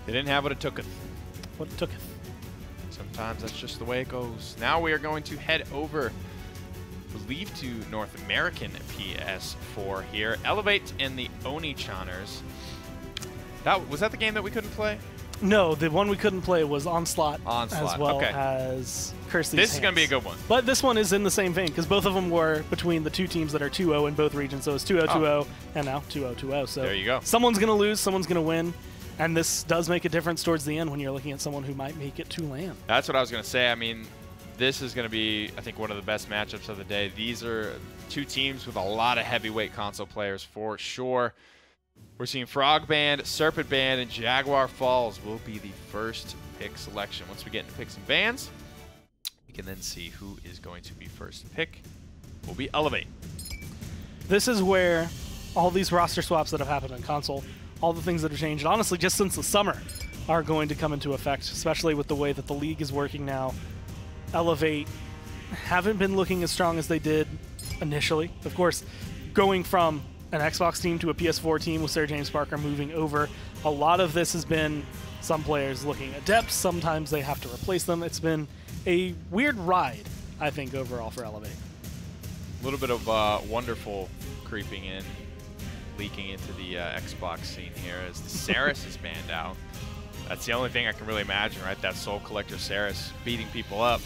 They didn't have what it tooketh. What it tooketh. Sometimes that's just the way it goes. Now we are going to head over, I believe, to North American PS4 here. Elevate and the Onii Channers. Was that the game that we couldn't play? No, the one we couldn't play was Onslaught, Onslaught. as well okay. as Curse These This Hands. is going to be a good one. But this one is in the same vein, because both of them were between the two teams that are 2-0 in both regions. So it's 2-0-2-0, and now 2-0-2-0. So there you go. Someone's going to lose, someone's going to win. And this does make a difference towards the end when you're looking at someone who might make it to land. That's what I was going to say. I mean, this is going to be, I think, one of the best matchups of the day. These are two teams with a lot of heavyweight console players for sure. We're seeing Frog Band, Serpent Band, and Jaguar Falls will be the first pick selection. Once we get into picks and bans, we can then see who is going to be first to pick. Will be Elevate. This is where all these roster swaps that have happened on console, all the things that have changed, honestly, just since the summer, are going to come into effect, especially with the way that the league is working now. Elevate haven't been looking as strong as they did initially. Of course, going from an Xbox team to a PS4 team with Sir James Parker moving over, a lot of this has been some players looking at depth, sometimes they have to replace them. It's been a weird ride, I think, overall for Elevate. A little bit of wonderful creeping in, leaking into the Xbox scene here as the Saris is banned out. That's the only thing I can really imagine, right? That Soul Collector Saris beating people up.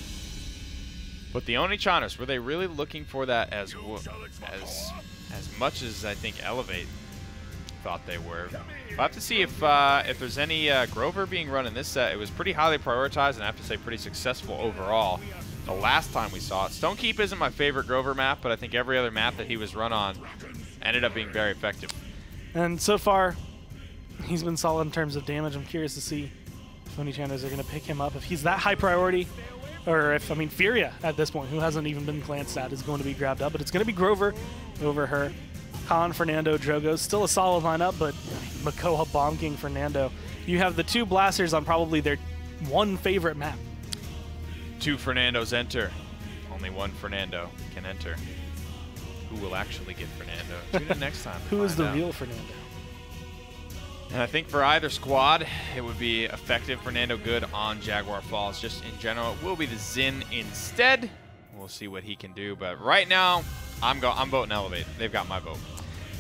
But the Onii Channers, were they really looking for that as much as I think Elevate thought they were? We'll have to see if there's any Grover being run in this set. It was pretty highly prioritized, and I have to say pretty successful overall. The last time we saw it. Stonekeep isn't my favorite Grover map, but I think every other map that he was run on ended up being very effective. And so far, he's been solid in terms of damage. I'm curious to see if Onii Channers are going to pick him up. If he's that high priority, or if, I mean, Furia at this point, who hasn't even been glanced at, is going to be grabbed up. But it's going to be Grover over her. Khan, Fernando, Drogo. Still a solid lineup, but Makoa, Bomb King, Fernando. You have the two blasters on probably their one favorite map. Two Fernandos enter. Only one Fernando can enter. Who will actually get Fernando? Tune in next time. Who is the real Fernando? And I think for either squad, it would be effective Fernando good on Jaguar Falls. Just in general, it will be the Xin instead. We'll see what he can do. But right now, I'm voting Elevate. They've got my vote.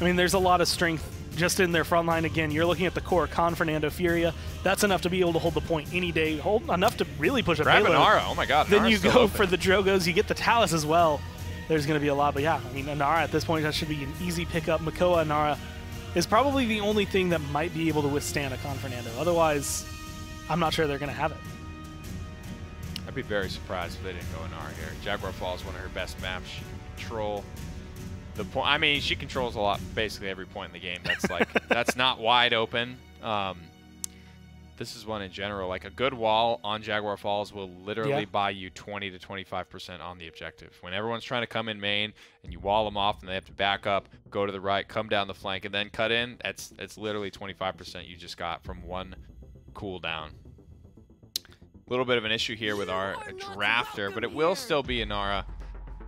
I mean, there's a lot of strength just in their front line. Again, you're looking at the core, Khan, Fernando, Furia. That's enough to be able to hold the point any day. Enough to really push a Grab payload. Inara. Oh my god. Then Inara's you still go open. for the Drogos. You get the Talus as well. There's going to be a lot. But yeah, I mean, Inara at this point, that should be an easy pickup. Makoa Inara is probably the only thing that might be able to withstand a Khan Fernando. Otherwise, I'm not sure they're going to have it. I'd be very surprised if they didn't go Inara here. Jaguar Falls is one of her best maps. She can control the point. I mean, she controls a lot, basically every point in the game. That's like that's not wide open. This is one in general. Like a good wall on Jaguar Falls will literally buy you 20 to 25% on the objective. When everyone's trying to come in main and you wall them off and they have to back up, go to the right, come down the flank, and then cut in, it's literally 25% you just got from one cooldown. A little bit of an issue here with our drafter, but it will still be Inara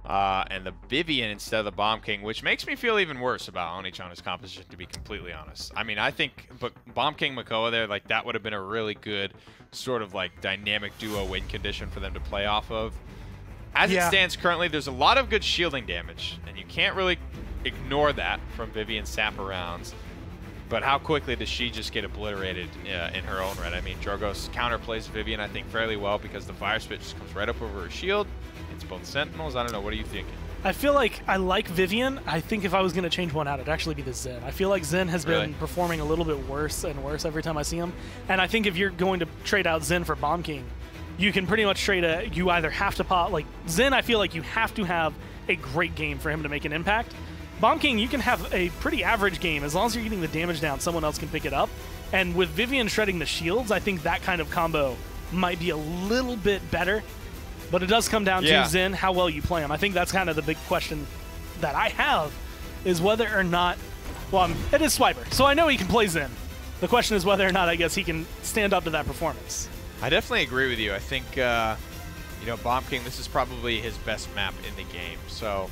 and the Vivian instead of the Bomb King, which makes me feel even worse about Onii Channers' composition, to be completely honest. I mean, I think Bomb King Makoa there, like that would have been a really good sort of like dynamic duo win condition for them to play off of. As it stands currently, there's a lot of good shielding damage, and you can't really ignore that from Vivian's sap rounds. But how quickly does she just get obliterated in her own right? I mean, Drogos counterplays Vivian, I think, fairly well because the Fire Spit just comes right up over her shield. It's both Sentinels. I don't know. What are you thinking? I feel like I like Vivian. I think if I was going to change one out, it'd actually be the Zen. I feel like Zen has been performing a little bit worse and worse every time I see him. And I think if you're going to trade out Zen for Bomb King, you can pretty much trade you either have to pop, like Zen, I feel like you have to have a great game for him to make an impact. Bomb King, you can have a pretty average game. As long as you're getting the damage down, someone else can pick it up. And with Vivian shredding the shields, I think that kind of combo might be a little bit better. But it does come down to Zen, how well you play him. I think that's kind of the big question that I have, is whether or not, well, it is Swiper, so I know he can play Zen. The question is whether or not, I guess, he can stand up to that performance. I definitely agree with you. I think, you know, Bomb King, this is probably his best map in the game. So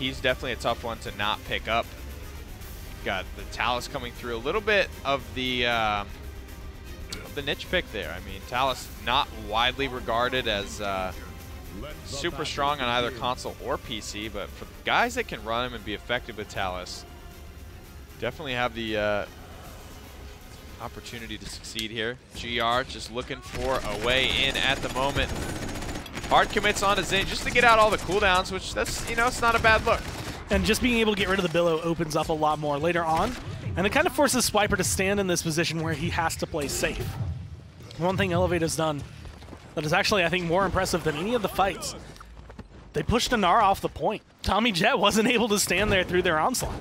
he's definitely a tough one to not pick up. Got the Talus coming through. A little bit of the the niche pick there. I mean, Talus not widely regarded as super strong on either console or PC, but for the guys that can run him and be effective with Talus, definitely have the opportunity to succeed here. GR just looking for a way in at the moment. Hard commits onto Zin just to get out all the cooldowns, which that's, you know, it's not a bad look. And just being able to get rid of the Billow opens up a lot more later on. And it kind of forces Swiper to stand in this position where he has to play safe. One thing Elevate has done that is actually, I think, more impressive than any of the fights, they pushed Inara off the point. Tommy Jet wasn't able to stand there through their onslaught.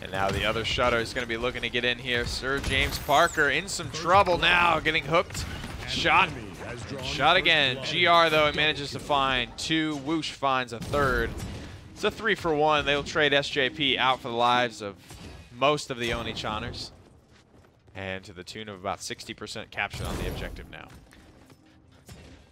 And now the other shutter is going to be looking to get in here. Sir James Parker in some trouble now, getting hooked. Shot. Shot again. GR, though, it manages to find 2. Whoosh finds a 3rd. It's a 3-for-1. They'll trade SJP out for the lives of most of the Onii Channers. And to the tune of about 60% capture on the objective now.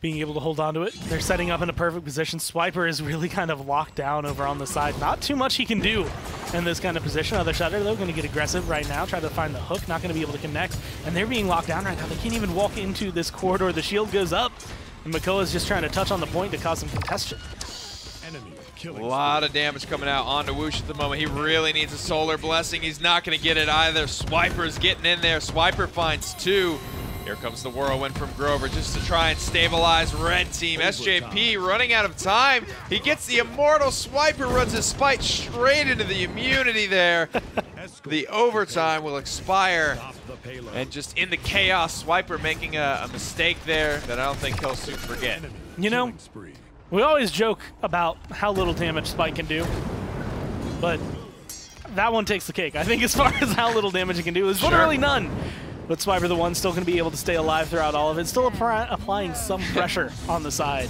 Being able to hold on to it. They're setting up in a perfect position. Swiper is really kind of locked down over on the side. Not too much he can do in this kind of position. Other Shutter, though, going to get aggressive right now. Try to find the hook. Not going to be able to connect. And they're being locked down right now. They can't even walk into this corridor. The shield goes up. And Makoa's just trying to touch on the point to cause some congestion. A lot of damage coming out onto Whoosh at the moment. He really needs a Solar Blessing. He's not going to get it either. Swiper's getting in there. Swiper finds 2. Here comes the Whirlwind from Grover just to try and stabilize Red Team. SJP running out of time. He gets the Immortal. Swiper runs his spite straight into the immunity there. The overtime will expire. And just in the chaos, Swiper making a mistake there that I don't think he'll soon forget. You know, we always joke about how little damage Spike can do, but that one takes the cake. I think as far as how little damage it can do is literally none. But Swiper, the one, still going to be able to stay alive throughout all of it. Still applying some pressure on the side.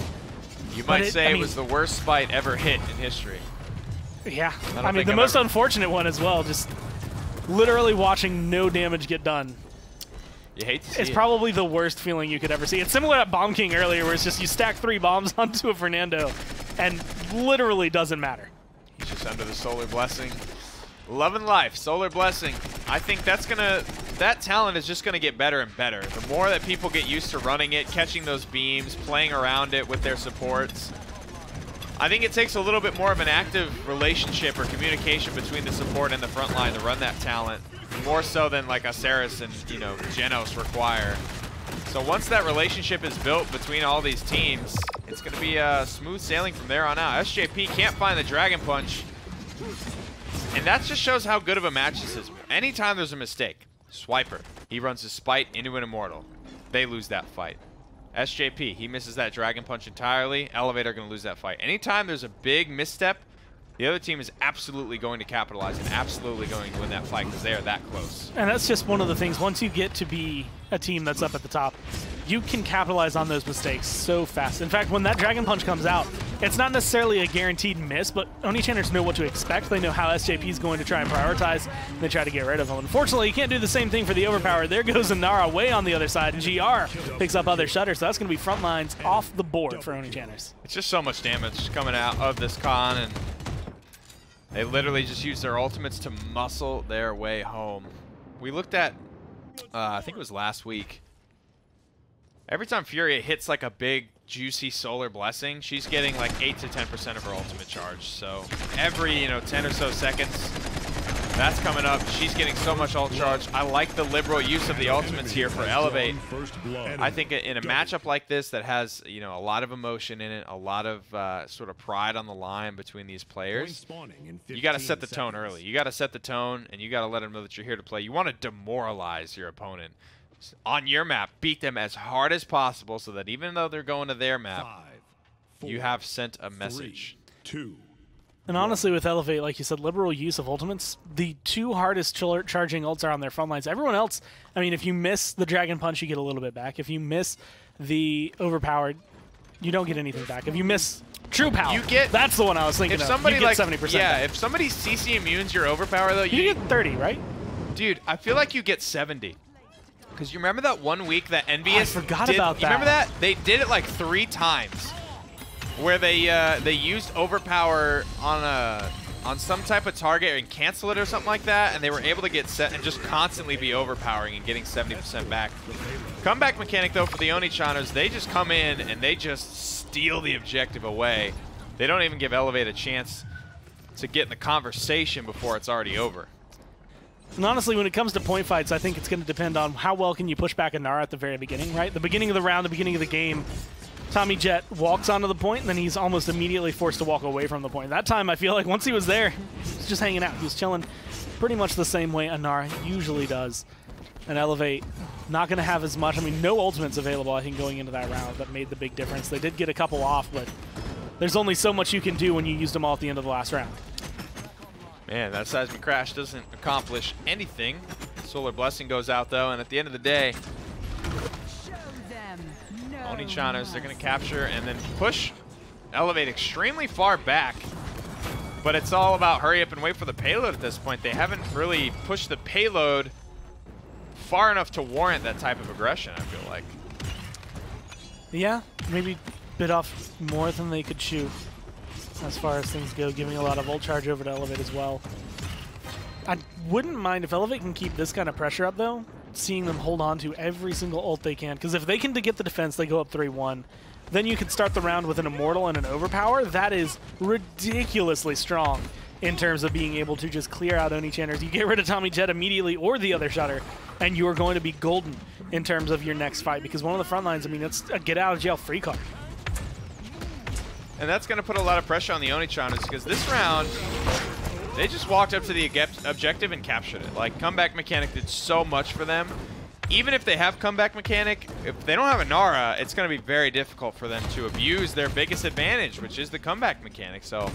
You might say it was the worst Spite ever hit in history. Yeah, I mean, the most unfortunate one as well. Just literally watching no damage get done. You hate to see It's probably the worst feeling you could ever see. It's similar to Bomb King earlier, where it's just you stack 3 bombs onto a Fernando, and literally doesn't matter. He's just under the Solar Blessing. Love and life, Solar Blessing. I think that talent is just gonna get better and better. The more that people get used to running it, catching those beams, playing around it with their supports, I think it takes a little bit more of an active relationship or communication between the support and the front line to run that talent, more so than like Aceris and, you know, Genos require. So once that relationship is built between all these teams, it's gonna be smooth sailing from there on out. SJP can't find the Dragon Punch. And that just shows how good of a match this is. Anytime there's a mistake, Swiper, he runs his spite into an Immortal. They lose that fight. SJP, he misses that Dragon Punch entirely. Elevator going to lose that fight. Anytime there's a big misstep, the other team is absolutely going to capitalize and absolutely going to win that fight because they are that close. And that's just one of the things. Once you get to be a team that's up at the top, you can capitalize on those mistakes so fast. In fact, when that Dragon Punch comes out, it's not necessarily a guaranteed miss, but Onii Channers know what to expect. They know how SJP is going to try and prioritize, and they try to get rid of them. Unfortunately, you can't do the same thing for the Overpower. There goes Inara way on the other side, and GR picks up other shutters, so that's going to be front lines off the board for Onii Channers. It's just so much damage coming out of this con, and they literally just use their ultimates to muscle their way home. We looked at, I think it was last week, every time Furia hits like a big juicy Solar Blessing, she's getting like 8 to 10% of her ultimate charge. So every, 10 or so seconds, that's coming up. She's getting so much ult charge. I like the liberal use of the ultimates here for Elevate. I think in a matchup like this that has, a lot of emotion in it, a lot of sort of pride on the line between these players, you got to set the tone early. You got to set the tone, and you got to let them know that you're here to play. You want to demoralize your opponent. On your map, beat them as hard as possible so that even though they're going to their map, you have sent a message. 3, 2. And honestly, with Elevate, like you said, liberal use of ultimates, the 2 hardest charging ults are on their front lines. Everyone else, I mean, if you miss the Dragon Punch, you get a little bit back. If you miss the Overpowered, you don't get anything back. If you miss True Power, that's the one I was thinking of. Somebody you get 70%. Yeah, if somebody CC immunes your Overpower, though, you get 30, right? Dude, I feel like you get 70. Because you remember that one week that Envious I forgot about that. You remember that? They did it like 3 times, where they used Overpower on on some type of target and cancel it or something like that, and they were able to get set and just constantly be overpowering and getting 70% back. Comeback mechanic, though, for the Oni-chaners, they just come in and they just steal the objective away. They don't even give Elevate a chance to get in the conversation before it's already over. And honestly, when it comes to point fights, I think it's going to depend on how well can you push back Inara at the very beginning, right? The beginning of the round, the beginning of the game, Tommy Jet walks onto the point, and then he's almost immediately forced to walk away from the point. That time, I feel like once he was there, he was just hanging out. He was chilling pretty much the same way Inara usually does. And Elevate, not going to have as much. I mean, no ultimates available, I think, going into that round. That made the big difference. They did get a couple off, but there's only so much you can do when you used them all at the end of the last round. Man, that seismic crash doesn't accomplish anything. Solar Blessing goes out, though, and at the end of the day, Oni-chaners, they're going to capture and then push Elevate extremely far back. But it's all about hurry up and wait for the payload at this point. They haven't really pushed the payload far enough to warrant that type of aggression, I feel like. Yeah, maybe bit off more than they could chew as far as things go, giving a lot of ult charge over to Elevate as well. I wouldn't mind if Elevate can keep this kind of pressure up, though, seeing them hold on to every single ult they can, because if they can get the defense, they go up 3-1. Then you can start the round with an Immortal and an Overpower. That is ridiculously strong in terms of being able to just clear out Oni-chaners. You get rid of Tommy Jet immediately or the other shutter, and you are going to be golden in terms of your next fight, because one of the front lines, I mean, it's a get-out-of-jail-free card. And that's going to put a lot of pressure on the Oni-chaners, because this round, they just walked up to the objective and captured it. Like, comeback mechanic did so much for them. Even if they have comeback mechanic, if they don't have a Nara, it's going to be very difficult for them to abuse their biggest advantage, which is the comeback mechanic. So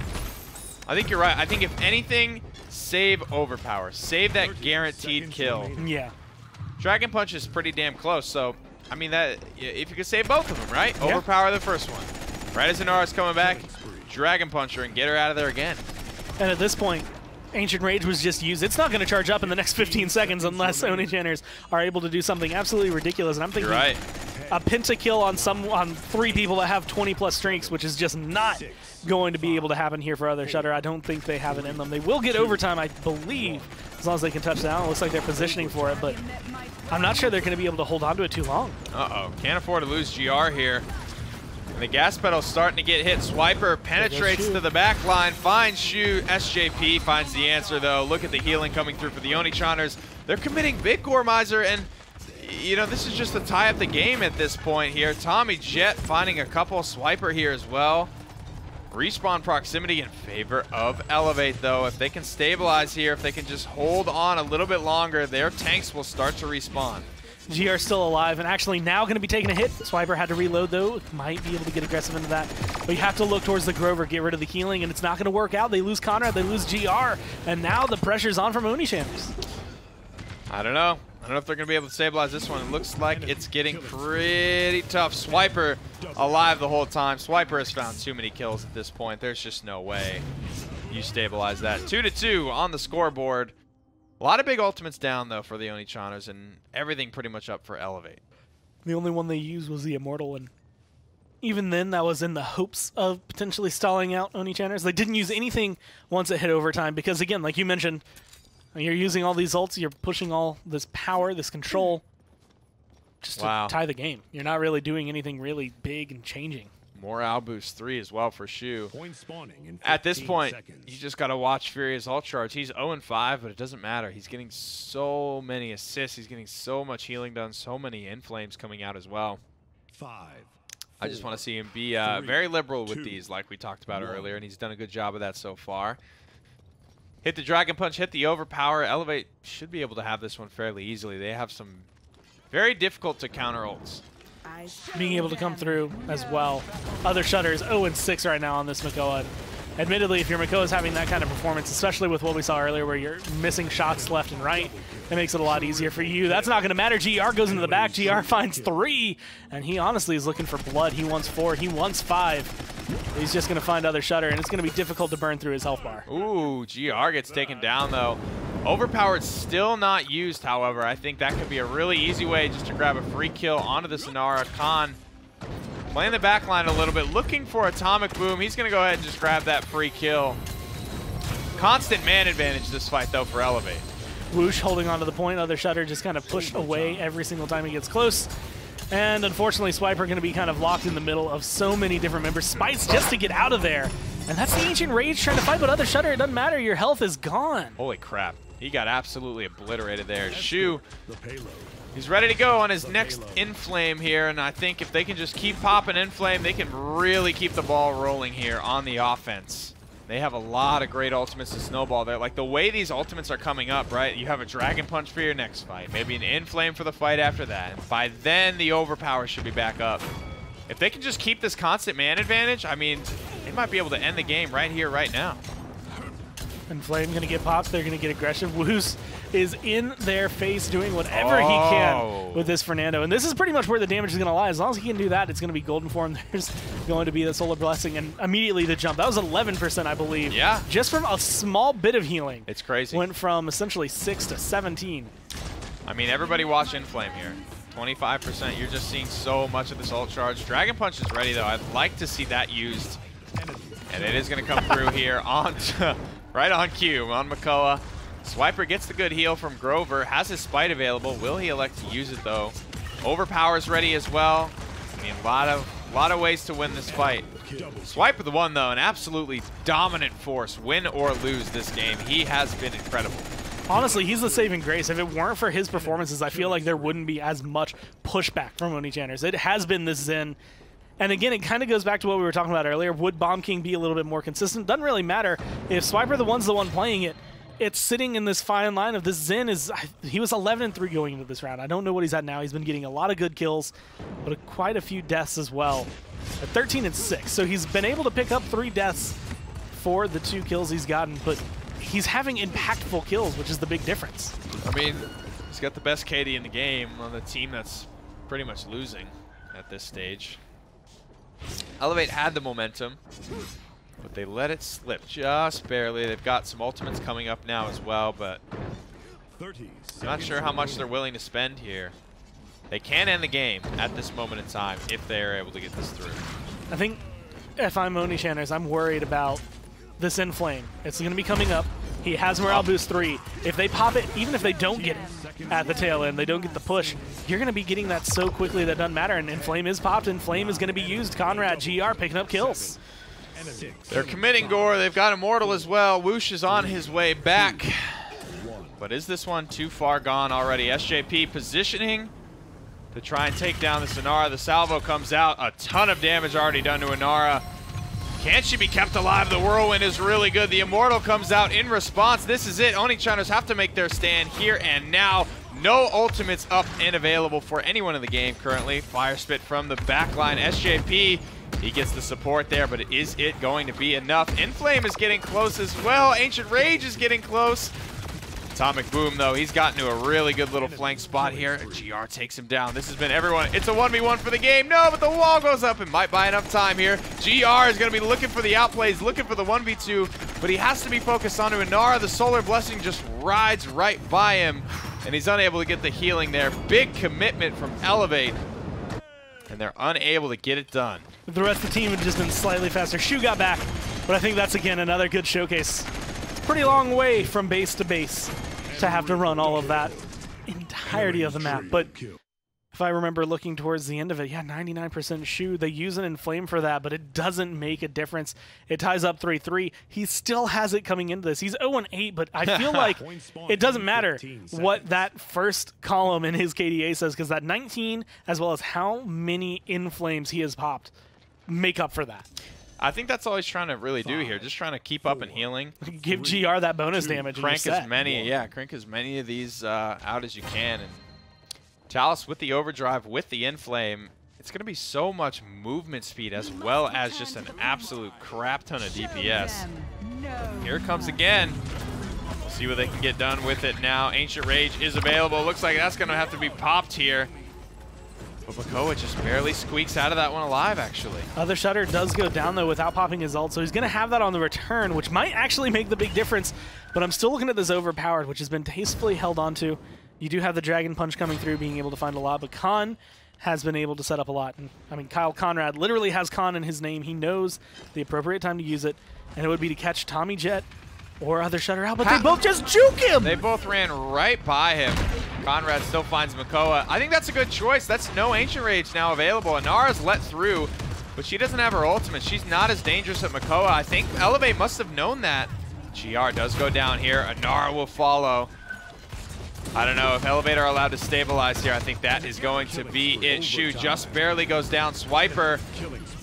I think you're right. I think if anything, save Overpower. Save that guaranteed kill. Yeah. Dragon Punch is pretty damn close. So, I mean, that if you could save both of them, right? Yeah. Overpower the first one. Right as Inara's coming back, Dragon Punch her and get her out of there again. And at this point, Ancient Rage was just used. It's not going to charge up in the next 15 seconds unless Oni-chaners are able to do something absolutely ridiculous. And I'm thinking a pentakill on 3 people that have 20+ streaks, which is just not going to be able to happen here for other Shutter. I don't think they have it in them. They will get overtime, I believe, as long as they can touch down. It looks like they're positioning for it, but I'm not sure they're going to be able to hold on to it too long. Uh-oh. Can't afford to lose GR here. The gas pedal's starting to get hit. Swiper penetrates to the back line, finds Shu. SJP finds the answer, though. Look at the healing coming through for the Oni-chaners. They're committing big Gormizer, and, you know, this is just to tie up the game at this point here. Tommy Jet finding a couple. Swiper here as well. Respawn proximity in favor of Elevate, though. If they can stabilize here, if they can just hold on a little bit longer, their tanks will start to respawn. GR still alive and actually now going to be taking a hit. Swiper had to reload, though. Might be able to get aggressive into that. But you have to look towards the Grover, get rid of the healing, and it's not going to work out. They lose Conrad, they lose GR, and now the pressure's on from Oni-chaners. I don't know. I don't know if they're going to be able to stabilize this one. It looks like it's getting pretty tough. Swiper alive the whole time. Swiper has found too many kills at this point. There's just no way you stabilize that. 2-2 on the scoreboard. A lot of big ultimates down, though, for the Oni-chaners, and everything pretty much up for Elevate. The only one they used was the Immortal, and even then, that was in the hopes of potentially stalling out Oni-chaners. They didn't use anything once it hit overtime, because, again, like you mentioned, you're using all these ults, you're pushing all this power, this control, just to tie the game. You're not really doing anything really big and changing. More Al Boost 3 as well for Shu. At this point, you just got to watch Furious ult charge. He's 0-5, but it doesn't matter. He's getting so many assists. He's getting so much healing done, so many inflames coming out as well. I just want to see him be very liberal with these, like we talked about earlier, and he's done a good job of that so far. Hit the Dragon Punch, hit the Overpower. Elevate should be able to have this one fairly easily. They have some very difficult to counter ults. Being able to come through as well. Other Shutters 0-6 right now on this Makoa. Admittedly, if your Makoa is having that kind of performance, especially with what we saw earlier where you're missing shots left and right, it makes it a lot easier for you. That's not going to matter. GR goes into the back. GR finds 3, and he honestly is looking for blood. He wants 4. He wants 5. He's just going to find other Shutter, and it's going to be difficult to burn through his health bar. Ooh, GR gets taken down, though. Overpowered still not used, however. I think that could be a really easy way just to grab a free kill onto the Inara. Khan playing the back line a little bit, looking for Atomic Boom. He's going to go ahead and just grab that free kill. Constant man advantage this fight, though, for Elevate. Whoosh holding onto the point. Other Shutter just kind of pushed away every single time he gets close. And unfortunately, Swiper going to be kind of locked in the middle of so many different members. Spites just to get out of there. And that's the Ancient Rage trying to fight, but Other Shutter, it doesn't matter. Your health is gone. Holy crap. He got absolutely obliterated there. Shu, he's ready to go on his next Inflame here, and I think if they can just keep popping Inflame, they can really keep the ball rolling here on the offense. They have a lot of great ultimates to snowball there. Like the way these ultimates are coming up, right? You have a Dragon Punch for your next fight, maybe an Inflame for the fight after that. And by then, the Overpower should be back up. If they can just keep this constant man advantage, I mean, they might be able to end the game right here, right now. Inflame going to get popped. They're going to get aggressive. Woos is in their face doing whatever he can with this Fernando. And this is pretty much where the damage is going to lie. As long as he can do that, it's going to be golden for him. There's going to be the Solar Blessing and immediately the jump. That was 11%, I believe. Yeah. Just from a small bit of healing. It's crazy. Went from essentially 6 to 17. I mean, everybody watch Inflame here. 25%. You're just seeing so much of this ult charge. Dragon Punch is ready, though. I'd like to see that used. And it is going to come through here on right on cue on Makoa. Swiper gets the good heal from Grover, has his Spite available. Will he elect to use it, though? Overpower's ready as well. I mean, a lot of ways to win this fight. Swiper the one, though, an absolutely dominant force. Win or lose this game, he has been incredible. Honestly, he's the saving grace. If it weren't for his performances, I feel like there wouldn't be as much pushback from Onii Channers. It has been this Zen. And again, it kind of goes back to what we were talking about earlier. Would Bomb King be a little bit more consistent? Doesn't really matter. If Swiper the one playing it, it's sitting in this fine line of this Zen is, he was 11-3 going into this round. I don't know what he's at now. He's been getting a lot of good kills, but quite a few deaths as well. At 13-6, so he's been able to pick up 3 deaths for the 2 kills he's gotten, but he's having impactful kills, which is the big difference. I mean, he's got the best KD in the game on the team that's pretty much losing at this stage. Elevate had the momentum, but they let it slip just barely. They've got some ultimates coming up now as well, but I'm not sure how much they're willing to spend here. They can end the game at this moment in time if they're able to get this through. I think if I'm Onii Channers, I'm worried about this Inflame. It's going to be coming up. He has Morale Boost 3. If they pop it, even if they don't get it at the tail end, they don't get the push, you're going to be getting that so quickly that doesn't matter. And Inflame is popped, Inflame is going to be used. Conrad, GR picking up kills. They're committing Gore. They've got Immortal as well. Whoosh is on his way back. But is this one too far gone already? SJP positioning to try and take down the Inara. The salvo comes out. A ton of damage already done to Inara. Can she be kept alive? The Whirlwind is really good. The Immortal comes out in response. This is it. Onii Channers have to make their stand here and now. No ultimates up and available for anyone in the game currently. Fire Spit from the backline. SJP, he gets the support there, but is it going to be enough? Inflame is getting close as well. Ancient Rage is getting close. Atomic Boom, though, he's gotten to a really good little flank spot here. GR takes him down. This has been everyone. It's a 1v1 for the game. No, but the wall goes up and might buy enough time here. GR is going to be looking for the outplays, looking for the 1v2, but he has to be focused onto Inara. The Solar Blessing just rides right by him, and he's unable to get the healing there. Big commitment from Elevate, and they're unable to get it done. The rest of the team had just been slightly faster. Shu got back, but I think that's, again, another good showcase. It's a pretty long way from base to base to have to run all of that entirety of the map. But if I remember looking towards the end of it, yeah, 99% Shu. They use an Inflame for that, but it doesn't make a difference. It ties up 3-3. He still has it coming into this. He's 0-8, but I feel like it doesn't matter what that first column in his KDA says, because that 19, as well as how many Inflames he has popped, make up for that. I think that's all he's trying to really do here, just trying to keep up and healing. Give GR that bonus damage. Crank as many of these out as you can. And Talus with the overdrive, with the Inflame, it's going to be so much movement speed as well as just an absolute crap ton of DPS. Here it comes again. We'll see what they can get done with it now. Ancient Rage is available. Looks like that's going to have to be popped here. But Makoa just barely squeaks out of that one alive, actually. Other Shutter does go down, though, without popping his ult, so he's going to have that on the return, which might actually make the big difference. But I'm still looking at this Overpowered, which has been tastefully held onto. You do have the Dragon Punch coming through, being able to find a lot, but Khan has been able to set up a lot. And, I mean, Kyle Conrad literally has Khan in his name. He knows the appropriate time to use it, and it would be to catch Tommy Jet or other shutter out, but they both just juke him! They both ran right by him. Conrad still finds Makoa. I think that's a good choice. That's no Ancient Rage now available. Inara's let through, but she doesn't have her ultimate. She's not as dangerous at Makoa. I think Elevate must have known that. GR does go down here. Inara will follow. I don't know if Elevate are allowed to stabilize here. I think that is going to be it. Shu just barely goes down. Swiper,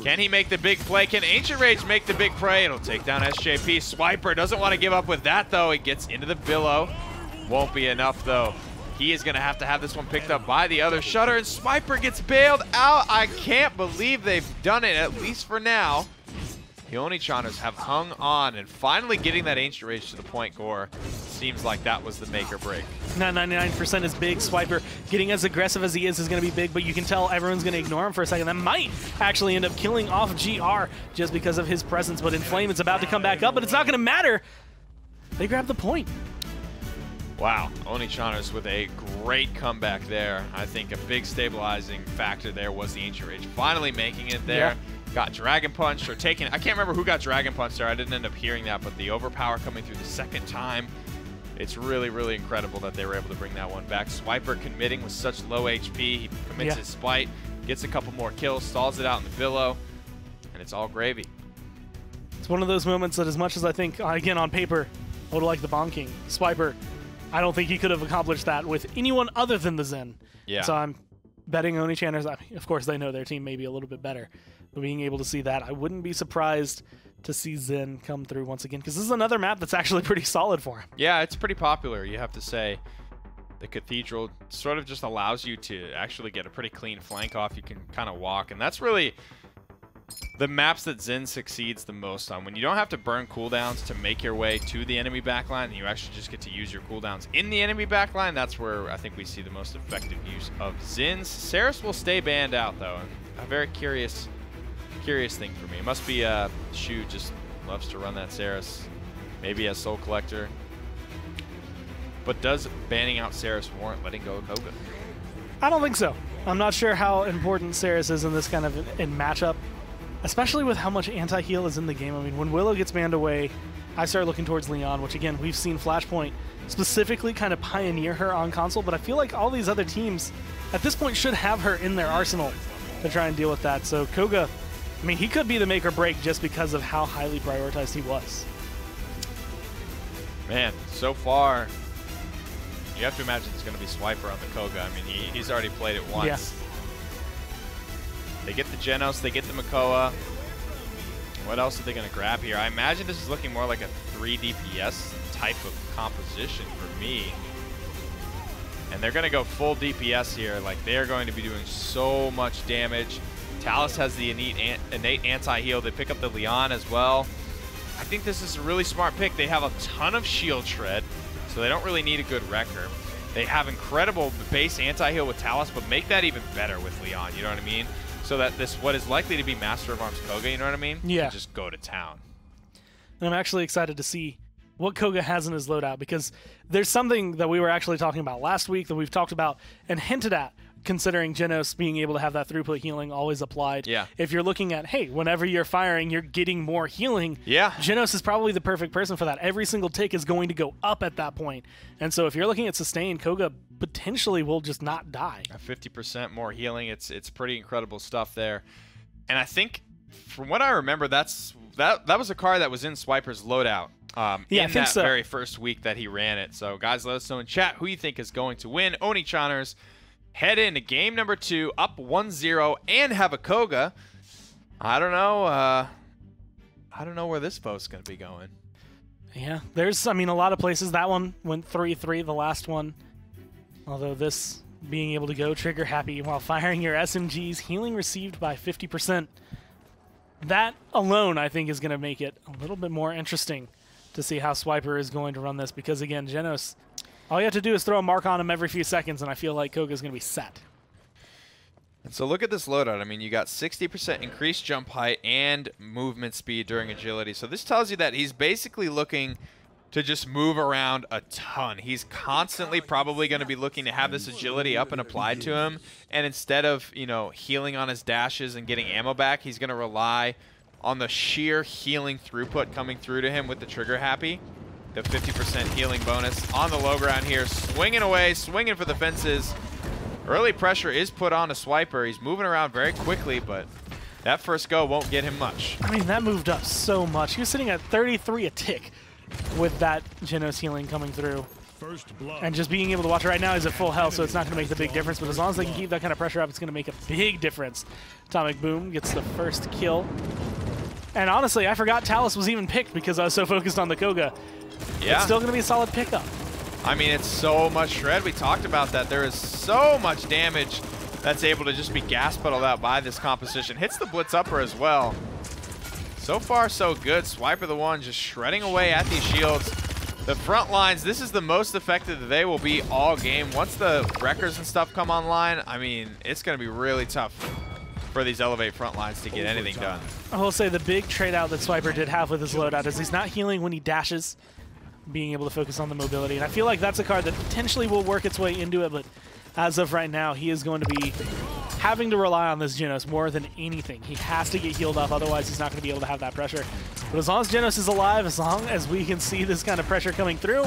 can he make the big play? Can Ancient Rage make the big play? It'll take down SJP. Swiper doesn't want to give up with that, though. He gets into the billow. Won't be enough, though. He is going to have this one picked up by the other shutter, and Swiper gets bailed out. I can't believe they've done it, at least for now. The Onii have hung on, and finally getting that Ancient Rage to the point, Gore, seems like that was the make or break. Now 99% is big. Swiper getting as aggressive as he is going to be big, but you can tell everyone's going to ignore him for a second. That might actually end up killing off GR just because of his presence, but Inflame is about to come back up, but it's not going to matter. They grab the point. Wow, Onii with a great comeback there. I think a big stabilizing factor there was the Ancient Rage finally making it there. Yeah. Got Dragon Punched or taken, I can't remember who got Dragon Punched there. I didn't end up hearing that, but the Overpower coming through the second time. It's really, really incredible that they were able to bring that one back. Swiper committing with such low HP. He commits his Spite, gets a couple more kills, stalls it out in the billow, and it's all gravy. It's one of those moments that as much as I think, again, on paper, I would like the Bomb King. Swiper, I don't think he could have accomplished that with anyone other than the Zen. Yeah. So I'm betting Onii. Of course, they know their team may be a little bit better. But being able to see that, I wouldn't be surprised to see Zen come through once again, because this is another map that's actually pretty solid for him. Yeah, it's pretty popular, you have to say. The Cathedral sort of just allows you to actually get a pretty clean flank off. You can kind of walk, and that's really the maps that Zen succeeds the most on. When you don't have to burn cooldowns to make your way to the enemy backline, and you actually just get to use your cooldowns in the enemy backline, that's where I think we see the most effective use of Zen's. Saris will stay banned out, though. A very curious thing for me. It must be Shu just loves to run that Saris. Maybe as Soul Collector. But does banning out Saris warrant letting go of Koga? I don't think so. I'm not sure how important Saris is in this kind of in matchup, especially with how much anti-heal is in the game. I mean, when Willow gets banned away, I start looking towards Leon, which again, we've seen Flashpoint specifically kind of pioneer her on console, but I feel like all these other teams at this point should have her in their arsenal to try and deal with that. So Koga, I mean, he could be the make or break just because of how highly prioritized he was. Man, so far, you have to imagine it's going to be Swiper on the Koga. I mean, he's already played it once. Yeah. They get the Genos, they get the Makoa. What else are they going to grab here? I imagine this is looking more like a 3 DPS type of composition for me. And they're going to go full DPS here. Like, they're going to be doing so much damage. Talus has the innate anti-heal. They pick up the Leon as well. I think this is a really smart pick. They have a ton of shield shred, so they don't really need a good wrecker. They have incredible base anti-heal with Talus, but make that even better with Leon, you know what I mean? So that this, what is likely to be Master of Arms Koga, you know what I mean? Yeah. Just go to town. And I'm actually excited to see what Koga has in his loadout, because there's something that we were actually talking about last week that we've talked about and hinted at, considering Genos being able to have that throughput healing always applied. Yeah. If you're looking at, hey, whenever you're firing, you're getting more healing. Yeah. Genos is probably the perfect person for that. Every single tick is going to go up at that point. And so if you're looking at sustain, Koga potentially will just not die. 50% more healing. It's pretty incredible stuff there. And I think, from what I remember, that was a card that was in Swiper's loadout. Yeah, in that very first week that he ran it. So guys, let us know in chat who you think is going to win. Onii head into game number 2, up 1-0, and have a Koga. I don't know. I don't know where this vote's going to be going. Yeah, there's, I mean, a lot of places. That one went 3-3, the last one. Although this being able to go trigger happy while firing your SMGs, healing received by 50%. That alone, I think, is going to make it a little bit more interesting to see how Swiper is going to run this, because again, Genos, all you have to do is throw a mark on him every few seconds, and I feel like Koga's going to be set. And so look at this loadout. I mean, you got 60% increased jump height and movement speed during agility. So this tells you that he's basically looking to just move around a ton. He's constantly probably going to be looking to have this agility up and applied to him. And instead of, you know, healing on his dashes and getting ammo back, he's going to rely on the sheer healing throughput coming through to him with the trigger happy. the 50% healing bonus on the low ground here. Swinging away, swinging for the fences. Early pressure is put on a Swiper. He's moving around very quickly, but that first go won't get him much. I mean, that moved up so much. He was sitting at 33 a tick with that Genos healing coming through. And just being able to watch it right now, he's at full health, so it's not going to make the big difference. But as long as they can keep that kind of pressure up, it's going to make a big difference. Atomic Boom gets the first kill. And honestly, I forgot Talus was even picked because I was so focused on the Koga. Yeah. It's still going to be a solid pickup. I mean, it's so much shred. We talked about that. There is so much damage that's able to just be gas pedaled out by this composition. Hits the Blitz Upper as well. So far, so good. Swiper the one just shredding away at these shields. The front lines, this is the most effective that they will be all game. Once the wreckers and stuff come online, I mean, it's going to be really tough for these Elevate front lines to get anything done. I will say the big trade out that Swiper did have with his loadout is he's not healing when he dashes, being able to focus on the mobility. And I feel like that's a card that potentially will work its way into it, but as of right now, he is going to be having to rely on this Genos more than anything. He has to get healed up, otherwise he's not going to be able to have that pressure. But as long as Genos is alive, as long as we can see this kind of pressure coming through,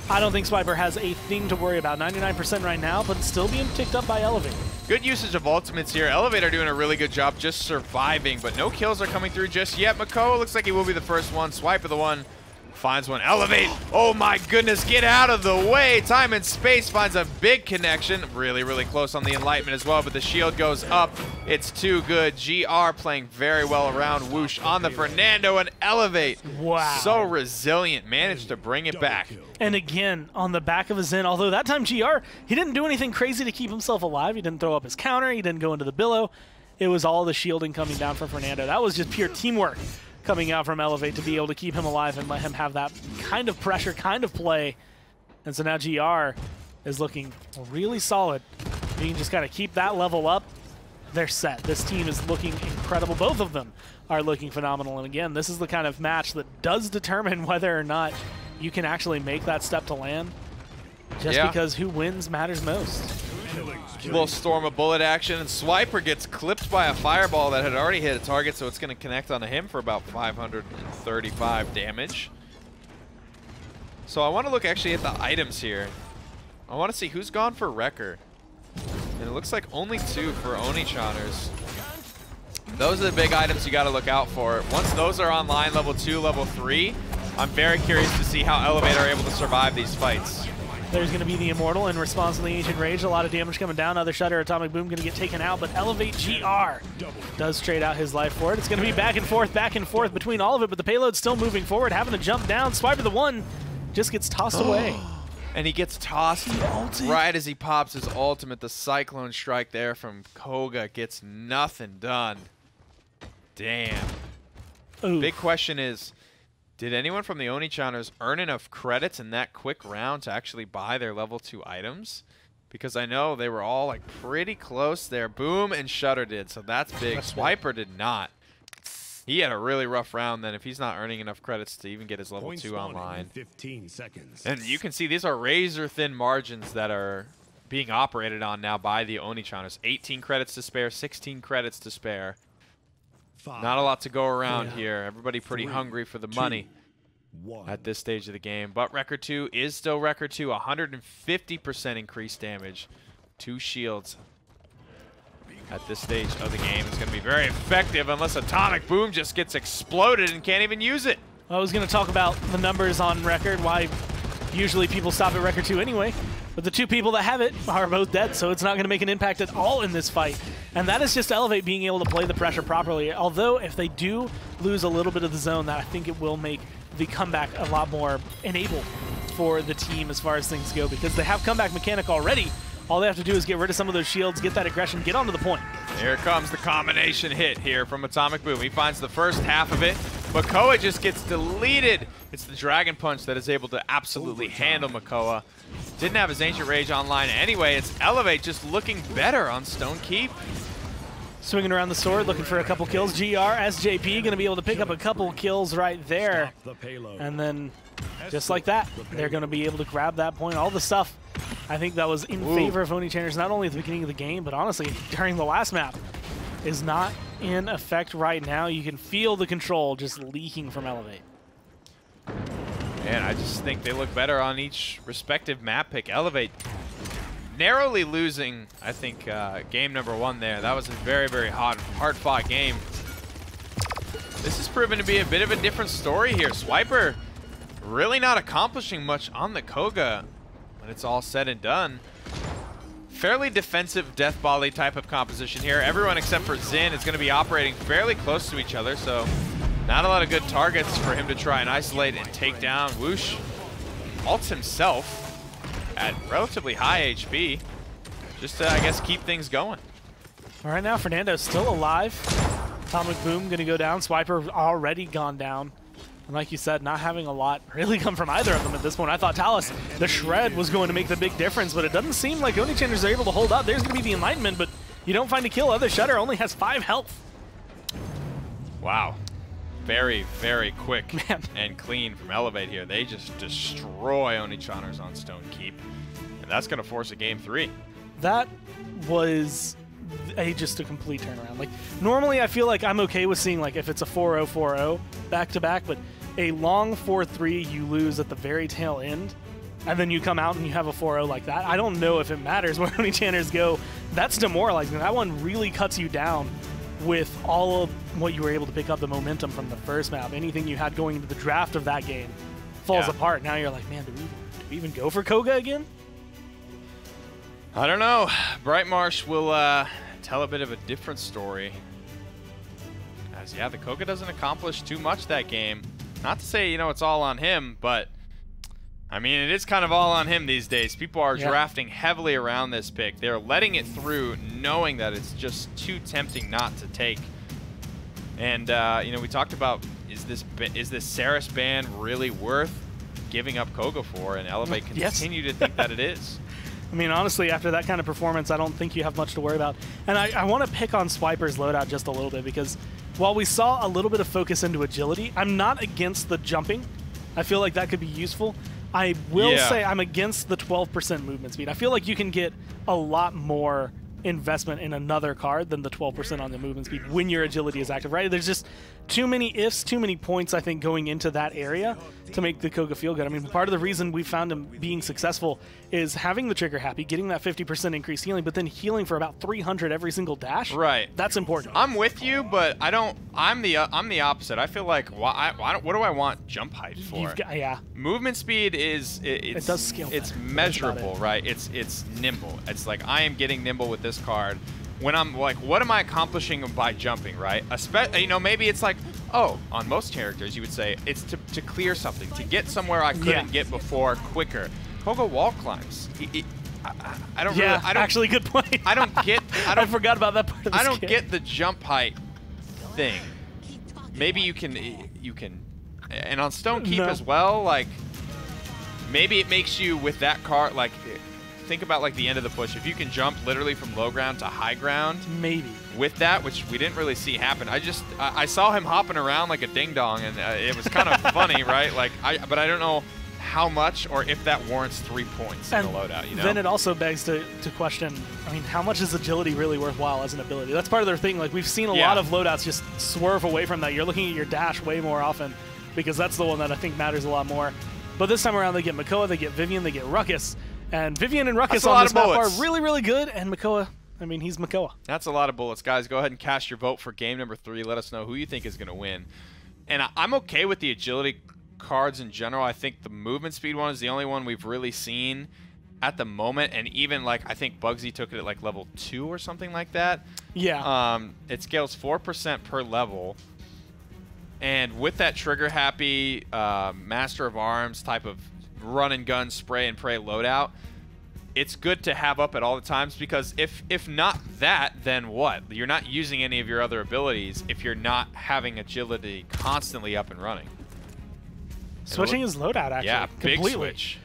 I don't think Swiper has a thing to worry about. 99% right now, but it's still being ticked up by Elevate. Good usage of ultimates here. Elevate are doing a really good job just surviving, but no kills are coming through just yet. Makoa looks like he will be the first one. Swiper the one. Finds one. Elevate. Oh my goodness. Get out of the way. Time and Space finds a big connection. Really, really close on the Enlightenment as well, but the shield goes up. It's too good. GR playing very well around Whoosh on the Fernando and Elevate. Wow. So resilient. Managed to bring it back. And again, on the back of his Zen, although that time GR, he didn't do anything crazy to keep himself alive. He didn't throw up his counter. He didn't go into the billow. It was all the shielding coming down from Fernando. That was just pure teamwork coming out from Elevate to be able to keep him alive and let him have that kind of pressure, kind of play. And so now GR is looking really solid. You can just kind of keep that level up. They're set. This team is looking incredible. Both of them are looking phenomenal. And again, this is the kind of match that does determine whether or not you can actually make that step to land. Just because who wins matters most. Little storm of bullet action, and Swiper gets clipped by a fireball that had already hit a target, so it's going to connect onto him for about 535 damage. So I want to look actually at the items here. I want to see who's gone for Wrecker. And it looks like only 2 for Onii. Those are the big items you got to look out for. Once those are online, level 2, level 3, I'm very curious to see how Elevate are able to survive these fights. There's going to be the Immortal in response to the Ancient Rage. A lot of damage coming down. Other Shutter, Atomic Boom going to get taken out, but Elevate GR does trade out his life for it. It's going to be back and forth between all of it, but the payload's still moving forward, having to jump down. Swiper the one just gets tossed away. And he gets tossed right as he pops his ultimate. The Cyclone Strike there from Koga gets nothing done. Damn. Oof. Big question is, did anyone from the Onii earn enough credits in that quick round to actually buy their level 2 items? Because I know they were all like pretty close there. Boom and Shutter did, so that's big. Swiper did not. He had a really rough round then if he's not earning enough credits to even get his level 2 online. 15 seconds. And you can see these are razor thin margins that are being operated on now by the Onii. 18 credits to spare, 16 credits to spare. Not a lot to go around here. Everybody pretty hungry for the money at this stage of the game. But Record 2 is still Record 2. 150% increased damage. 2 shields at this stage of the game. It's going to be very effective unless Atomic Boom just gets exploded and can't even use it. I was going to talk about the numbers on Record, why usually people stop at Record 2 anyway. But the 2 people that have it are both dead, so it's not going to make an impact at all in this fight. And that is just Elevate being able to play the pressure properly. Although, if they do lose a little bit of the zone, that I think it will make the comeback a lot more enabled for the team as far as things go, because they have comeback mechanic already. All they have to do is get rid of some of those shields, get that aggression, get onto the point. Here comes the combination hit here from Atomic Boom. He finds the first half of it. Makoa just gets deleted. It's the Dragon Punch that is able to absolutely handle Makoa. Didn't have his Ancient Rage online anyway. It's Elevate just looking better on Stone Keep. Swinging around the sword, looking for a couple kills. GR, SJP going to be able to pick up a couple kills right there. And then, just like that, they're going to be able to grab that point. All the stuff, I think that was in favor of Onii, not only at the beginning of the game, but honestly, during the last map, is not in effect right now. You can feel the control just leaking from Elevate. Man, I just think they look better on each respective map pick. Elevate narrowly losing, I think, game number 1 there. That was a very, very hard-fought game. This has proven to be a bit of a different story here. Swiper really not accomplishing much on the Koga when it's all said and done. Fairly defensive Death Volley type of composition here. Everyone except for Xin is going to be operating fairly close to each other, so not a lot of good targets for him to try and isolate and take down. Whoosh ults himself at relatively high HP, just to, I guess, keep things going. All right, now Fernando's still alive. Atomic Boom going to go down. Swiper already gone down. And like you said, not having a lot really come from either of them at this point. I thought Talus, the Shred, was going to make the big difference, but it doesn't seem like Onii Channers are able to hold up. There's going to be the Enlightenment, but you don't find a kill. Other Shudder only has 5 health. Wow. Very, very quick and clean from Elevate here. They just destroy Onii Channers on Stone Keep, and that's going to force a game 3. That was just a complete turnaround. Like, normally I feel like I'm okay with seeing, like, if it's a 4-0, 4-0 back-to-back, but a long 4-3 you lose at the very tail end, and then you come out and you have a 4-0 like that. I don't know if it matters where Onii Channers go. That's demoralizing. That one really cuts you down with all of what you were able to pick up, the momentum from the first map. Anything you had going into the draft of that game falls apart. Now you're like, man, do we even go for Koga again? I don't know. Brightmarsh will tell a bit of a different story. As, yeah, the Koga doesn't accomplish too much that game. Not to say, you know, it's all on him, but I mean, it is kind of all on him these days. People are drafting heavily around this pick. They're letting it through, knowing that it's just too tempting not to take. And, you know, we talked about, is this Saris ban really worth giving up Koga for? And Elevate continue to think that it is. I mean, honestly, after that kind of performance, I don't think you have much to worry about. And I want to pick on Swiper's loadout just a little bit, because while we saw a little bit of focus into agility, I'm not against the jumping. I feel like that could be useful. I will say I'm against the 12% movement speed. I feel like you can get a lot more investment in another card than the 12% on the movement speed when your agility is active, right? There's just too many ifs, too many points, I think, going into that area to make the Koga feel good. I mean, part of the reason we found him being successful is having the trigger happy, getting that 50% increased healing, but then healing for about 300 every single dash. Right. That's important. I'm with you, but I don't. I'm the opposite. I feel like what do I want jump height for? Movement speed it does scale. It's measurable, right? It's nimble. It's like I am getting nimble with this card. When I'm like, what am I accomplishing by jumping, right? You know, maybe it's like, oh, on most characters, you would say it's to clear something, to get somewhere I couldn't get before quicker. Koga wall climbs. I don't really. I don't, actually, good point. I don't get. I forgot about that part of the I don't get the jump height thing. Maybe you can, and on Stone Keep as well. Like, maybe it makes you with that card like. Think about like the end of the push. If you can jump literally from low ground to high ground, maybe with that, which we didn't really see happen. I saw him hopping around like a ding dong, and it was kind of funny, right? Like, but I don't know how much or if that warrants 3 points in the loadout. You know? Then it also begs to question. I mean, how much is agility really worthwhile as an ability? That's part of their thing. Like, we've seen a lot of loadouts just swerve away from that. You're looking at your dash way more often because that's the one that I think matters a lot more. But this time around, they get Makoa, they get Vivian, they get Ruckus. And Vivian and Ruckus on this map are really, really good. And Makoa, I mean, he's Makoa. That's a lot of bullets. Guys, go ahead and cast your vote for game number 3. Let us know who you think is going to win. And I'm okay with the agility cards in general. I think the movement speed one is the only one we've really seen at the moment. And even, like, I think Bugsy took it at, like, level 2 or something like that. Yeah. It scales 4% per level. And with that trigger-happy Master of Arms type of run and gun, spray and pray loadout, it's good to have up at all the times, because if not that, then what? You're not using any of your other abilities if you're not having agility constantly up and running. Switching his loadout, actually. Yeah, completely. big switch.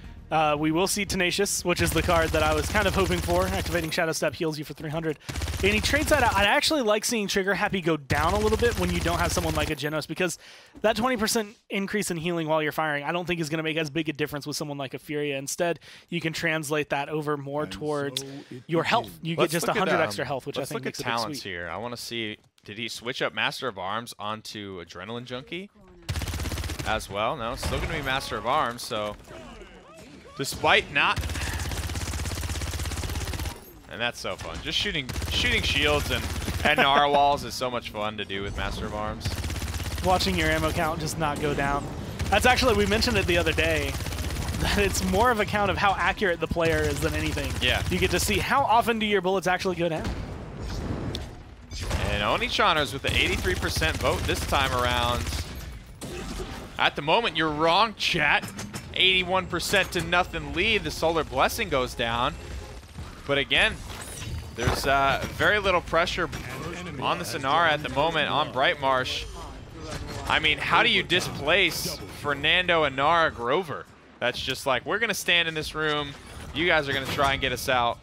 We will see Tenacious, which is the card that I was kind of hoping for. Activating Shadow Step heals you for 300. And he trades that out. I actually like seeing Trigger Happy go down a little bit when you don't have someone like a Genos, because that 20% increase in healing while you're firing, I don't think is going to make as big a difference with someone like a Furia. Instead, you can translate that over more towards your health. You get just 100 extra health, which I think makes it big. Let's look at talents here. I want to see, did he switch up Master of Arms onto Adrenaline Junkie? as well. No, still going to be Master of Arms, so despite not... And that's so fun. Just shooting shields and narwhals is so much fun to do with Master of Arms. Watching your ammo count just not go down. That's actually, we mentioned it the other day, that it's more of a count of how accurate the player is than anything. Yeah. You get to see how often do your bullets actually go down. And Onii Chaners with the 83% vote this time around. At the moment, you're wrong, chat. 81% to nothing lead. The Solar Blessing goes down. But again, there's very little pressure on the Sonara at the moment on Brightmarsh. I mean, how do you displace Fernando and Nara Grover? That's just like, we're going to stand in this room. You guys are going to try and get us out,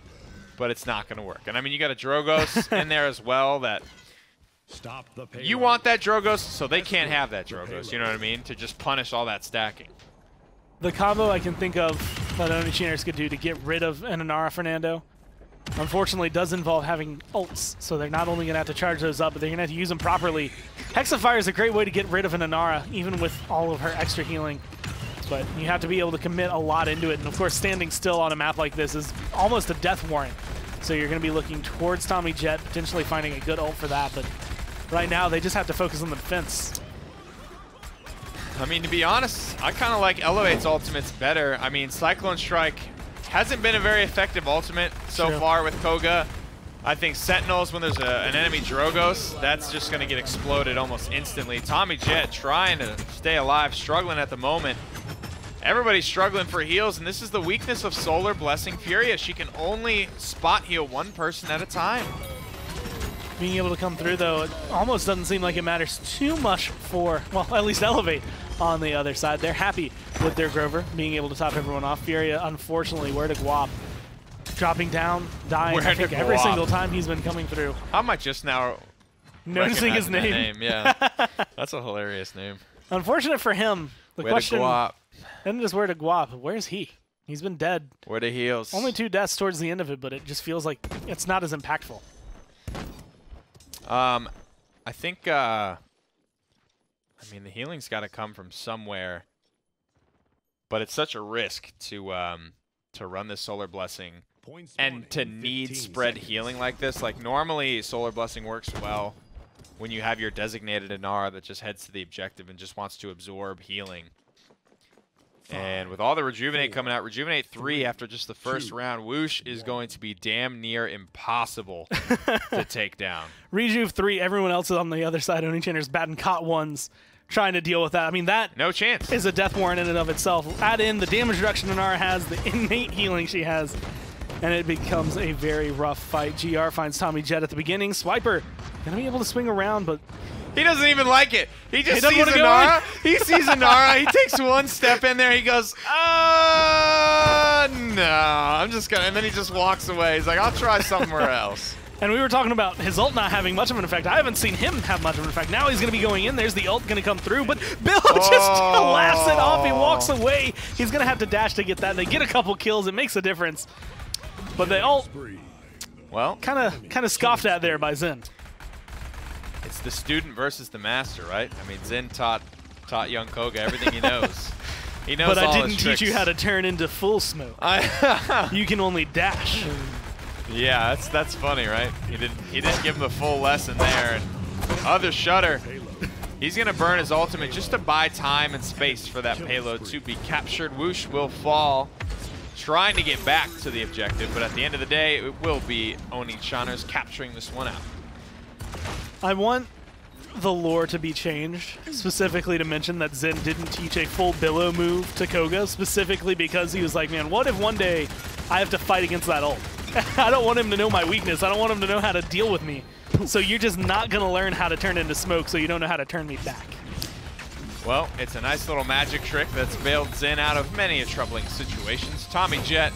but it's not going to work. And I mean, you got a Drogos in there as well that you want that Drogos, so they can't have that Drogos, you know what I mean? To just punish all that stacking. The combo I can think of that Onii Chaners could do to get rid of an Inara Fernando, unfortunately, does involve having ults, so they're not only going to have to charge those up, but they're going to have to use them properly. Hexafire is a great way to get rid of an Inara, even with all of her extra healing. But you have to be able to commit a lot into it, and of course, standing still on a map like this is almost a death warrant. So you're going to be looking towards Tommy Jet, potentially finding a good ult for that, but right now, they just have to focus on the defense. I mean, to be honest, I kind of like Elevate's ultimates better. I mean, Cyclone Strike hasn't been a very effective ultimate so far with Koga. I think Sentinels, when there's an enemy Drogos, that's just going to get exploded almost instantly. Tommy Jet trying to stay alive, struggling at the moment. Everybody's struggling for heals, and this is the weakness of Solar Blessing Furia. She can only spot heal one person at a time. Being able to come through, though, it almost doesn't seem like it matters too much for, well, at least Elevate on the other side. They're happy with their Grover being able to top everyone off. Furia, unfortunately, where to Guap? Dropping down, dying, I think every single time he's been coming through. How am I just now noticing his name? Yeah, that's a hilarious name. Unfortunate for him. The where question to Guap? Isn't just where to Guap. Where's he? He's been dead. Where to heals? Only 2 deaths towards the end of it, but it just feels like it's not as impactful. I think, I mean, the healing's got to come from somewhere, but it's such a risk to run this Solar Blessing and to need spread healing like this. Like, normally, Solar Blessing works well when you have your designated Inara that just heads to the objective and just wants to absorb healing. And with all the Rejuvenate coming out, Rejuvenate 3 after just the first round, Whoosh is going to be damn near impossible to take down. Rejuve 3, everyone else is on the other side. Onii Chaners batting caught ones, trying to deal with that. I mean, that no chance is a death warrant in and of itself. Add in the damage reduction Inara has, the innate healing she has, and it becomes a very rough fight. GR finds Tommy Jet at the beginning. Swiper gonna be able to swing around, but he doesn't even like it. He just sees Inara. He sees Inara. He takes one step in there. He goes, no, I'm just going to. And then he just walks away. He's like, I'll try somewhere else. And we were talking about his ult not having much of an effect. I haven't seen him have much of an effect. Now he's going to be going in. There's the ult going to come through. But Bill just laughs it off. He walks away. He's going to have to dash to get that. They get a couple kills. It makes a difference. But the ult, well, kind of scoffed at there by Zen. It's the student versus the master, right? I mean, Zen taught young Koga everything he knows. He knows but all I didn't his teach tricks. you how to turn into full smoke. You can only dash. Yeah, that's funny, right? He didn't give him the full lesson there. And other Shutter, he's gonna burn his ultimate just to buy time and space for that payload to be captured. Whoosh will fall, trying to get back to the objective, but at the end of the day, it will be Onii Chaners capturing this one out. I want the lore to be changed, specifically to mention that Zen didn't teach a full Billow move to Koga, specifically because he was like, man, what if one day I have to fight against that ult? I don't want him to know my weakness. I don't want him to know how to deal with me. So you're just not going to learn how to turn into smoke, so you don't know how to turn me back. Well, it's a nice little magic trick that's bailed Zen out of many a troubling situations. Tommy Jet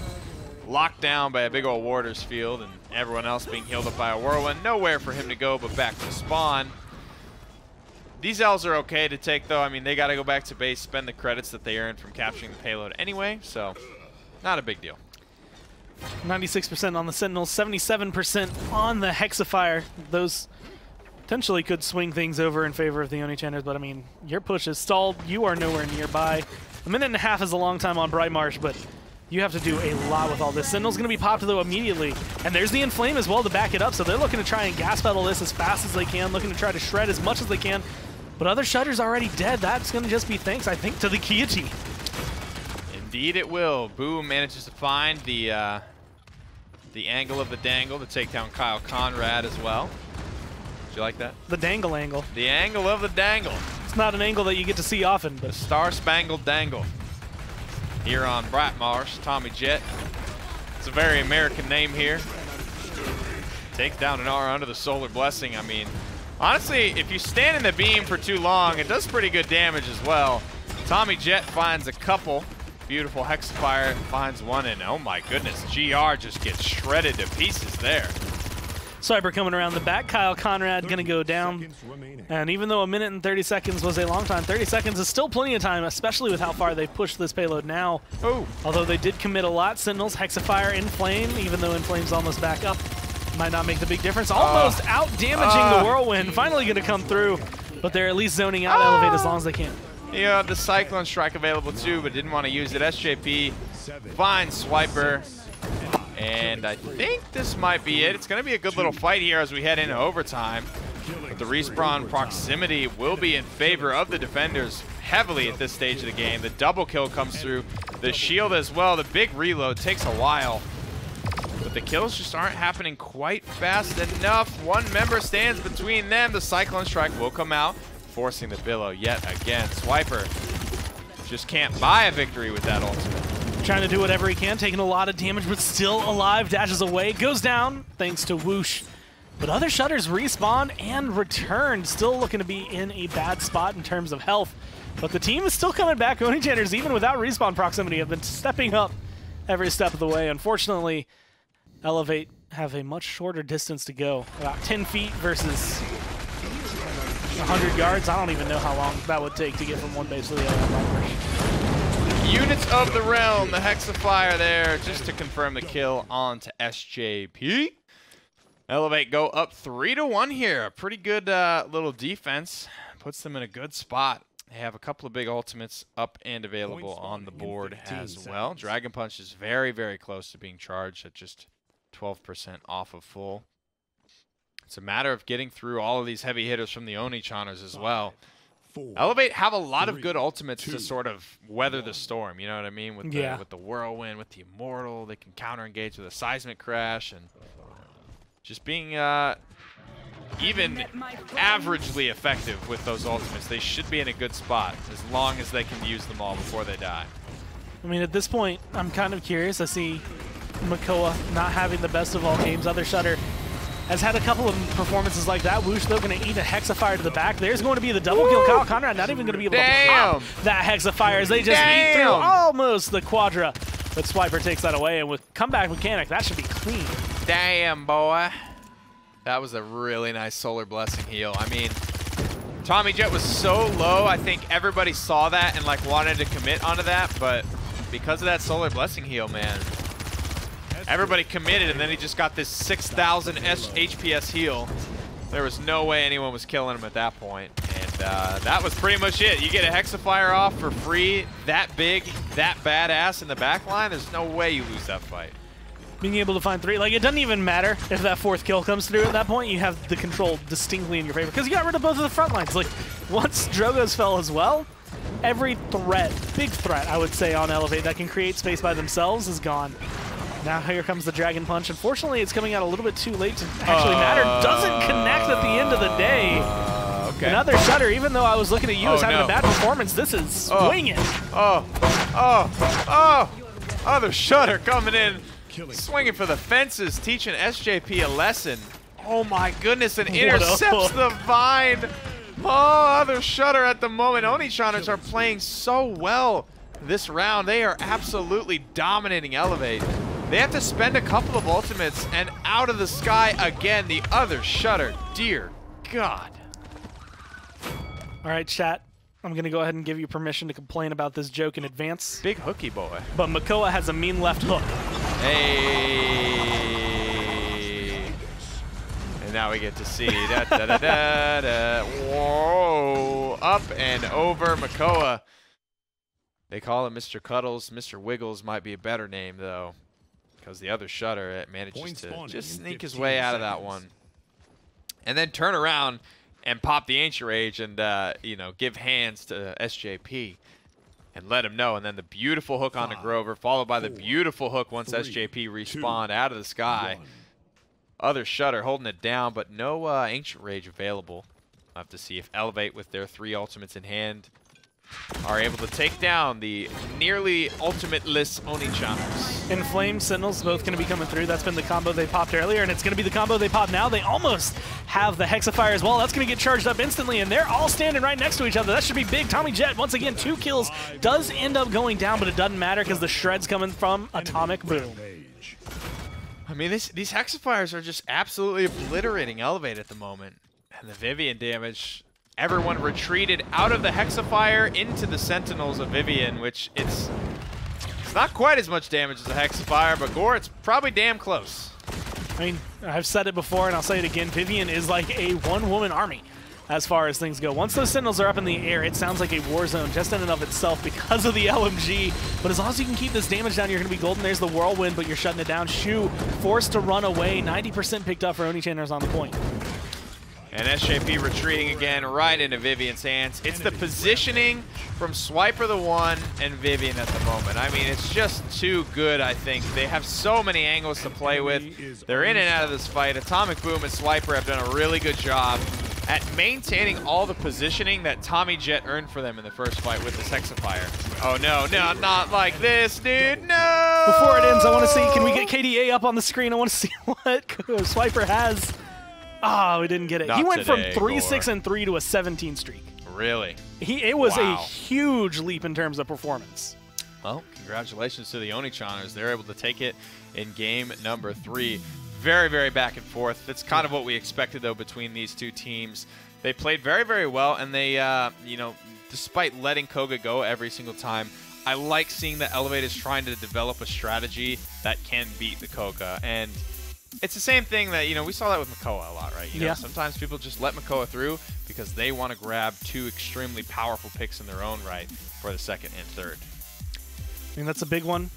locked down by a big old Warder's Field, and everyone else being healed up by a Whirlwind. Nowhere for him to go but back to spawn. These L's are okay to take, though. I mean, they got to go back to base, spend the credits that they earned from capturing the payload anyway, so not a big deal. 96% on the Sentinels, 77% on the Hexafire. Those Potentially could swing things over in favor of the Onii Channers, but I mean, your push is stalled. You are nowhere nearby. A minute and a half is a long time on Bright Marsh, but you have to do a lot with all this. Sentinel's going to be popped, though, immediately. And there's the Inflame as well to back it up, so they're looking to try and gas pedal this as fast as they can, looking to try to shred as much as they can. But Other Shutter's already dead. That's going to just be thanks, I think, to the guillotine. Indeed it will. Boo manages to find the angle of the dangle to take down Kyle Conrad as well. Did you like that? The dangle angle. The angle of the dangle. It's not an angle that you get to see often, but... The Star-Spangled Dangle. Here on Bright Marsh, Tommy Jet. It's a very American name here. Takes down an R under the Solar Blessing. I mean, honestly, if you stand in the beam for too long, it does pretty good damage as well. Tommy Jet finds a couple. Beautiful Hexafire finds one, and oh my goodness, GR just gets shredded to pieces there. Swiper coming around the back. Kyle Conrad going to go down. And even though a minute and 30 seconds was a long time, 30 seconds is still plenty of time, especially with how far they've pushed this payload now. Oh. Although they did commit a lot. Sentinels, Hexafire, Inflame, even though Inflame's almost back up. Might not make the big difference. Almost out-damaging the Whirlwind. Finally going to come through, but they're at least zoning out Elevate as long as they can. Yeah, the Cyclone Strike available too, but didn't want to use it. SJP finds Swiper. And I think this might be it. It's going to be a good little fight here as we head into overtime. But the respawn proximity will be in favor of the defenders heavily at this stage of the game. The double kill comes through. The shield as well. The big reload takes a while. But the kills just aren't happening quite fast enough. One member stands between them. The Cyclone Strike will come out, forcing the Billow yet again. Swiper just can't buy a victory with that ultimate. Trying to do whatever he can, taking a lot of damage, but still alive, dashes away, goes down, thanks to Whoosh. But Other Shutters respawn and return, still looking to be in a bad spot in terms of health. But the team is still coming back. Onii Channers, even without respawn proximity, have been stepping up every step of the way. Unfortunately, Elevate have a much shorter distance to go, about 10 feet versus 100 yards. I don't even know how long that would take to get from one base to the other. Units of the Realm, the Hexafire there, just to confirm the kill onto SJP. Elevate go up 3-1 here. Pretty good little defense. Puts them in a good spot. They have a couple of big ultimates up and available on the board as well. Dragon Punch is very, very close to being charged at just 12% off of full. It's a matter of getting through all of these heavy hitters from the Onii Channers as well. Elevate have a lot of good ultimates to sort of weather the storm, you know what I mean? With the Whirlwind, with the Immortal, they can counter-engage with a Seismic Crash, and just being even averagely effective with those ultimates. They should be in a good spot as long as they can use them all before they die. I mean, at this point, I'm kind of curious. I see Makoa not having the best of all games. Other Shutter has had a couple of performances like that. Whoosh, though, going to eat a Hexafire to the back. There's going to be the double kill. Kyle Conrad not even going to be able to pop that Hexafire as they just eat through almost the Quadra. But Swiper takes that away, and with comeback mechanic, that should be clean. Damn, boy. That was a really nice Solar Blessing heal. I mean, Tommy Jet was so low, I think everybody saw that and like wanted to commit onto that, but because of that Solar Blessing heal, man, everybody committed, and then he just got this 6,000 HPS heal. There was no way anyone was killing him at that point. And that was pretty much it. You get a Hexafire off for free, that big, that badass in the back line, there's no way you lose that fight. Being able to find 3, like, it doesn't even matter if that 4th kill comes through at that point. You have the control distinctly in your favor because you got rid of both of the front lines. Like, once Drogo's fell as well, every threat, big threat, I would say, on Elevate that can create space by themselves is gone. Now here comes the Dragon Punch. Unfortunately, it's coming out a little bit too late to actually matter. Doesn't connect at the end of the day. Okay. Another Shutter, even though I was looking at you as having a bad performance, this is swinging. Other Shutter coming in, swinging for the fences, teaching SJP a lesson. Oh my goodness, and intercepts the Vine. Oh, Other Shutter at the moment. Onii Channers are playing so well this round. They are absolutely dominating Elevate. They have to spend a couple of ultimates, and out of the sky again, the Other Shutter. Dear God. All right, chat. I'm going to go ahead and give you permission to complain about this joke in advance. Big hooky boy. But Makoa has a mean left hook. Hey. And now we get to see. Da, da, da, da, da. Whoa. Up and over Makoa. They call him Mr. Cuddles. Mr. Wiggles might be a better name, though, because the other Shutter manages to just sneak his way out of that one. And then turn around and pop the Ancient Rage and, you know, give hands to SJP and let him know. And then the beautiful hook on the Grover, followed by the beautiful hook once SJP respawned out of the sky. Other Shutter holding it down, but no Ancient Rage available. We'll have to see if Elevate, with their 3 ultimates in hand, are able to take down the nearly ultimate-less Oni-chaners. Inflamed Sentinels both going to be coming through. That's been the combo they popped earlier, and it's going to be the combo they pop now. They almost have the Hexafire as well. That's going to get charged up instantly, and they're all standing right next to each other. That should be big. Tommy Jet, once again, 2 kills. Does end up going down, but it doesn't matter because the shred's coming from Atomic Boom. I mean, these Hexafires are just absolutely obliterating Elevate at the moment. And the Vivian damage... Everyone retreated out of the Hexafire into the Sentinels of Vivian, which it's not quite as much damage as the Hexafire, but Gore, it's probably damn close. I mean, I've said it before, and I'll say it again. Vivian is like a one-woman army as far as things go. Once those Sentinels are up in the air, it sounds like a war zone just in and of itself because of the LMG. But as long as you can keep this damage down, you're going to be golden. There's the Whirlwind, but you're shutting it down. Shu forced to run away. 90% picked up for Oni-chaners on the point. And SJP retreating again right into Vivian's hands. It's the positioning from Swiper the One and Vivian at the moment. I mean, it's just too good, I think. They have so many angles to play with. They're in and out of this fight. Atomic Boom and Swiper have done a really good job at maintaining all the positioning that Tommy Jet earned for them in the first fight with this Hexafire. Oh, no, not like this, dude. No! Before it ends, I want to see, can we get KDA up on the screen? I want to see what Swiper has. Oh, we didn't get it. Not he went today, from 3, Gore. 6, and 3 to a 17 streak. Really? It was Wow. a huge leap in terms of performance. Well, congratulations to the Oni-chaners. They're able to take it in game number 3. Very, very back and forth. That's kind of what we expected, though, between these two teams. They played very, very well, and they, you know, despite letting Koga go every single time, I like seeing that Elevate is trying to develop a strategy that can beat the Koga. And it's the same thing that, you know, we saw that with Makoa a lot, right? You know, sometimes people just let Makoa through because they want to grab 2 extremely powerful picks in their own right for the 2nd and 3rd. I mean, that's a big one.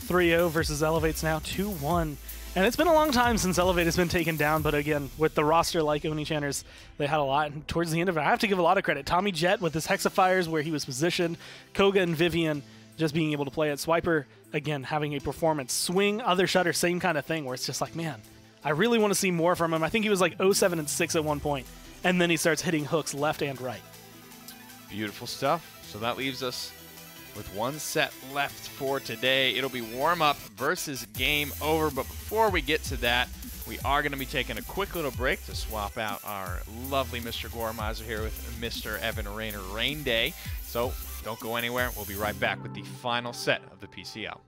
3-0 versus Elevate's now 2-1. And it's been a long time since Elevate has been taken down, but again, with the roster like Oni-chaners, they had a lot. And towards the end of it, I have to give a lot of credit. Tommy Jet with his Hexafires where he was positioned, Koga and Vivian just being able to play it. Swiper, again, having a performance. Swing, other Shutter, same kind of thing, where it's just like, man, I really want to see more from him. I think he was like 0-7 and 6 at one point, and then he starts hitting hooks left and right. Beautiful stuff. So that leaves us with 1 set left for today. It'll be warm-up versus game over, but before we get to that, we are going to be taking a quick little break to swap out our lovely Mr. Gormizer here with Mr. Evan Rayner Rain Day. So don't go anywhere. We'll be right back with the final set of the PCL.